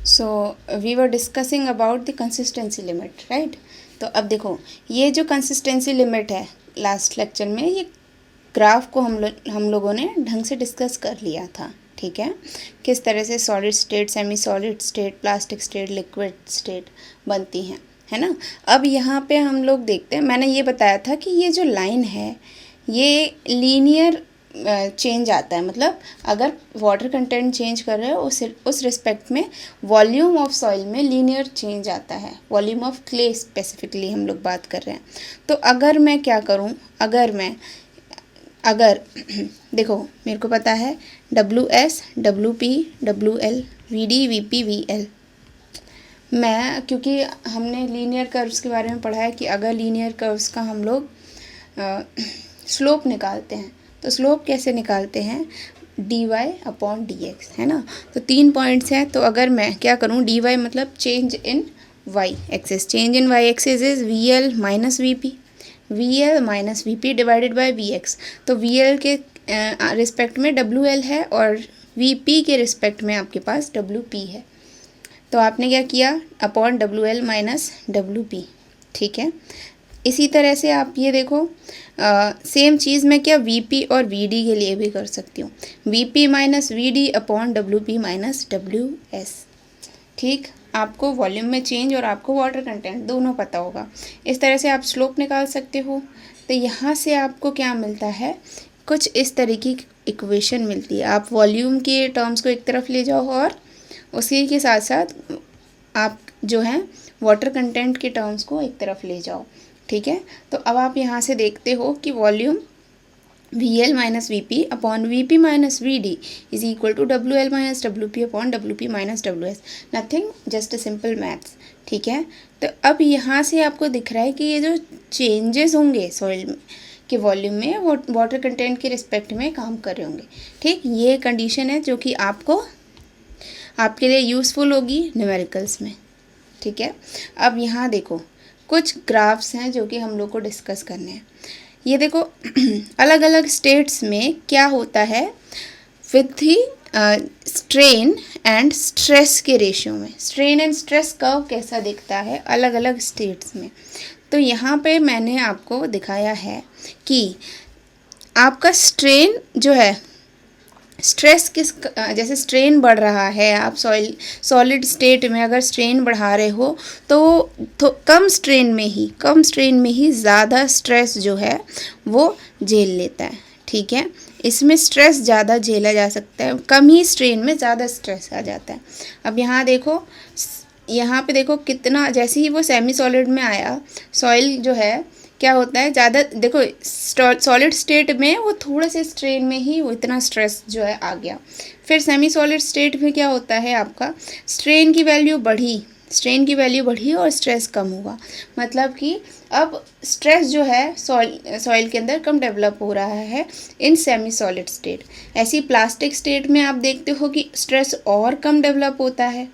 So we were discussing about the consistency limit, right. तो अब देखो, ये जो कंसिस्टेंसी लिमिट है, लास्ट लेक्चर में ये ग्राफ को हम लोगों ने ढंग से डिस्कस कर लिया था, ठीक है। किस तरह से solid state, semi solid state, plastic state, liquid state बनती हैं, है ना। अब यहाँ पे हम लोग देखते हैं, मैंने ये बताया था कि ये जो लाइन है ये लीनियर चेंज आता है, मतलब अगर वाटर कंटेंट चेंज कर रहे हो उस रिस्पेक्ट में वॉल्यूम ऑफ सॉइल में लीनियर चेंज आता है। वॉल्यूम ऑफ क्ले स्पेसिफिकली हम लोग बात कर रहे हैं। तो अगर मैं क्या करूं, अगर देखो, मेरे को पता है WS, WP, WL, VD, VP, VL। मैं, क्योंकि हमने लीनियर कर्व्स के बारे में पढ़ा है कि अगर लीनियर कर्व्स का हम लोग स्लोप निकालते हैं तो स्लोप कैसे निकालते हैं, dy/dx, है ना। तो 3 पॉइंट्स हैं, तो अगर मैं क्या करूं, dy मतलब change in y axis, change in y axis is VL minus VP, VL minus VP divided by VX। तो VL के रिस्पेक्ट में WL है और VP के रिस्पेक्ट में आपके पास WP है। तो आपने क्या किया, अपॉन WL माइनस WP, ठीक है। इसी तरह से आप ये देखो, सेम चीज़ मैं क्या VP और VD के लिए भी कर सकती हूँ, VP minus VD upon WP minus WS, ठीक। आपको वॉल्यूम में चेंज और आपको वाटर कंटेंट दोनों पता होगा। इस तरह से आप स्लोप निकाल सकते हो। तो यहाँ से आपको क्या मिलता है, कुछ इस तरह की इक्वेशन मिलती है। आप वॉल्यूम के टर्म्स को एक तरफ ले जाओ और उसी के साथ साथ आप जो है वाटर कंटेंट के टर्म्स को एक तरफ ले जाओ, ठीक है। तो अब आप यहाँ से देखते हो कि volume VL minus VP upon VP minus VD is equal to WL minus WP upon WP minus WS, nothing, just a simple maths, ठीक है। तो अब यहाँ से आपको दिख रहा है कि ये जो चेंजेस होंगे सॉइल के वॉल्यूम में वो वाटर कंटेंट के रिस्पेक्ट में काम कर रहे होंगे, ठीक। ये कंडीशन है जो कि आपके लिए यूज़फुल होगी न्यूमेरिकल्स में, ठीक है। अब यहाँ देखो, कुछ ग्राफ्स हैं जो कि हम लोग को डिस्कस करने हैं। ये देखो अलग अलग स्टेट्स में क्या होता है with the strain and stress के रेशियो में, स्ट्रेन एंड स्ट्रेस कर्व कैसा दिखता है अलग अलग स्टेट्स में। तो यहाँ पे मैंने आपको दिखाया है कि आपका स्ट्रेन जो है, स्ट्रेस जैसे स्ट्रेन बढ़ रहा है, आप सॉलिड स्टेट में अगर स्ट्रेन बढ़ा रहे हो तो कम स्ट्रेन में ही ज़्यादा स्ट्रेस जो है वो झेल लेता है, ठीक है। इसमें स्ट्रेस ज़्यादा झेला जा सकता है, कम ही स्ट्रेन में ज़्यादा स्ट्रेस आ जाता है। अब यहाँ पे देखो कितना, जैसे ही वो सेमी सॉलिड में आया, सॉइल जो है क्या होता है, ज़्यादा देखो सॉलिड स्टेट में वो थोड़े से स्ट्रेन में ही वो इतना स्ट्रेस जो है आ गया। फिर सेमी सॉलिड स्टेट में क्या होता है, आपका स्ट्रेन की वैल्यू बढ़ी और स्ट्रेस कम हुआ, मतलब कि अब स्ट्रेस जो है सॉइल के अंदर कम डेवलप हो रहा है इन सेमी सॉलिड स्टेट। ऐसी प्लास्टिक स्टेट में आप देखते हो कि स्ट्रेस और कम डेवलप होता है,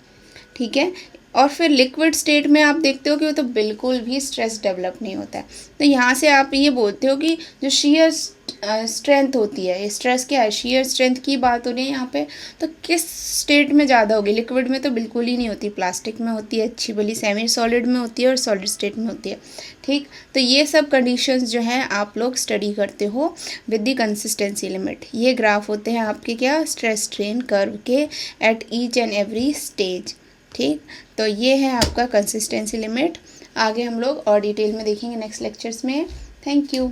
ठीक है। और फिर लिक्विड स्टेट में आप देखते हो कि वो तो बिल्कुल भी स्ट्रेस डेवलप नहीं होता है। तो यहाँ से आप ये बोलते हो कि जो शीयर स्ट्रेंथ होती है, ये स्ट्रेस क्या है, शीयर स्ट्रेंथ की बात हो रही है यहाँ पे। तो किस स्टेट में ज़्यादा होगी, लिक्विड में तो बिल्कुल ही नहीं होती, प्लास्टिक में होती है अच्छी भली, सेमी सॉलिड में होती है और सॉलिड स्टेट में होती है, ठीक। तो ये सब कंडीशंस जो हैं आप लोग स्टडी करते हो विद द कंसिस्टेंसी लिमिट। ये ग्राफ होते हैं आपके क्या, स्ट्रेस स्ट्रेन कर्व के at each and every stage, ठीक। तो ये है आपका कंसिस्टेंसी लिमिट। आगे हम लोग और डिटेल में देखेंगे नेक्स्ट लेक्चर्स में। Thank you.